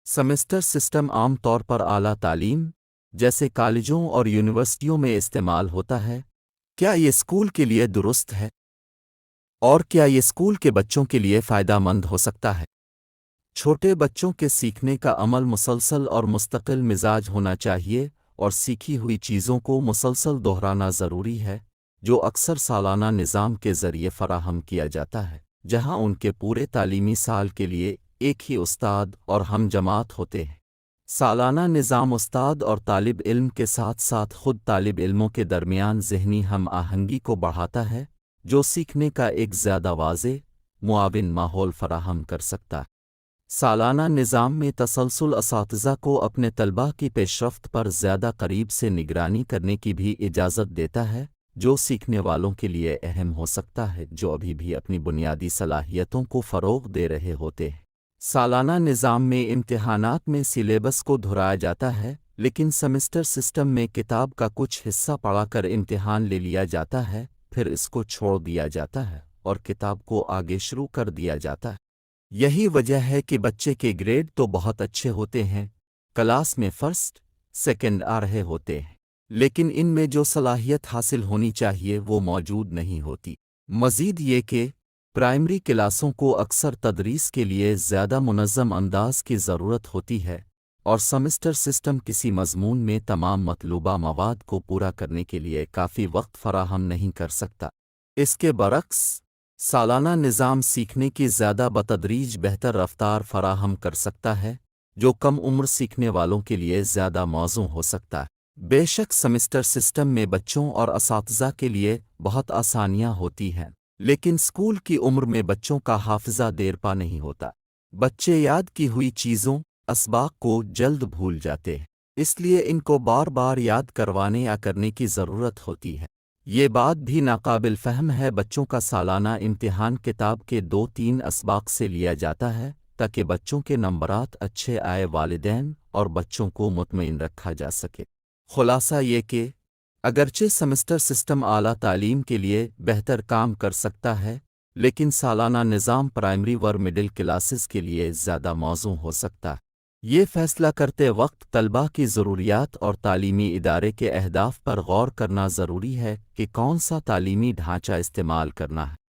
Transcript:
Semester system عام طور پر اعلیٰ تعلیم جیسے کالجوں اور یونیورسٹیوں میں استعمال ہوتا ہے۔ کیا یہ اسکول کے لیے درست ہے؟ اور کیا یہ اسکول کے بچوں کے لیے فائدہ مند ہو سکتا ہے؟ چھوٹے بچوں کے سیکھنے کا عمل مسلسل اور مستقل مزاج ہونا چاہیے، اور سیکھی ہوئی چیزوں کو مسلسل دہرانا ضروری ہے، جو اکثر سالانہ نظام کے ذریعے فراہم کیا جاتا ہے، جہاں ان کے پورے تعلیمی سال کے لیے ایک ہی استاد اور ہم جماعت ہوتے ہیں۔ سالانہ نظام استاد اور طالب علم کے ساتھ ساتھ خود طالب علموں کے درمیان ذہنی ہم آہنگی کو بڑھاتا ہے، جو سیکھنے کا ایک زیادہ واضح، معاون ماحول فراہم کر سکتا ہے۔ سالانہ نظام میں تسلسل اساتذہ کو اپنے طلباء کی پیش رفت پر زیادہ قریب سے نگرانی کرنے کی بھی اجازت دیتا ہے، جو سیکھنے والوں کے لیے اہم ہو سکتا ہے جو ابھی بھی اپنی بنیادی صلاحیتوں کو فروغ دے رہے ہوتے ہیں۔ سالانہ نظام میں امتحانات میں سلیبس کو دہرایا جاتا ہے، لیکن سمسٹر سسٹم میں کتاب کا کچھ حصہ پڑھا کر امتحان لے لیا جاتا ہے، پھر اس کو چھوڑ دیا جاتا ہے اور کتاب کو آگے شروع کر دیا جاتا ہے۔ یہی وجہ ہے کہ بچے کے گریڈ تو بہت اچھے ہوتے ہیں، کلاس میں فرسٹ، سیکنڈ آ رہے ہوتے ہیں، لیکن ان میں جو صلاحیت حاصل ہونی چاہیے وہ موجود نہیں ہوتی۔ مزید یہ کہ پرائمری کلاسوں کو اکثر تدریس کے لیے زیادہ منظم انداز کی ضرورت ہوتی ہے، اور سمسٹر سسٹم کسی مضمون میں تمام مطلوبہ مواد کو پورا کرنے کے لیے کافی وقت فراہم نہیں کر سکتا۔ اس کے برعکس، سالانہ نظام سیکھنے کی زیادہ بتدریج بہتر رفتار فراہم کر سکتا ہے، جو کم عمر سیکھنے والوں کے لیے زیادہ موزوں ہو سکتا ہے۔ بے شک سمسٹر سسٹم میں بچوں اور اساتذہ کے لیے بہت آسانیاں ہوتی ہیں، لیکن اسکول کی عمر میں بچوں کا حافظہ دیر پا نہیں ہوتا۔ بچے یاد کی ہوئی چیزوں، اسباق کو جلد بھول جاتے ہیں، اس لیے ان کو بار بار یاد کروانے یا کرنے کی ضرورت ہوتی ہے۔ یہ بات بھی ناقابل فہم ہے، بچوں کا سالانہ امتحان کتاب کے 2-3 اسباق سے لیا جاتا ہے تاکہ بچوں کے نمبرات اچھے آئے، والدین اور بچوں کو مطمئن رکھا جا سکے۔ خلاصہ یہ کہ اگرچہ سمسٹر سسٹم اعلیٰ تعلیم کے لیے بہتر کام کر سکتا ہے، لیکن سالانہ نظام پرائمری ور مڈل کلاسز کے لیے زیادہ موزوں ہو سکتا ہے۔ یہ فیصلہ کرتے وقت طلباء کی ضروریات اور تعلیمی ادارے کے اہداف پر غور کرنا ضروری ہے کہ کون سا تعلیمی ڈھانچہ استعمال کرنا ہے۔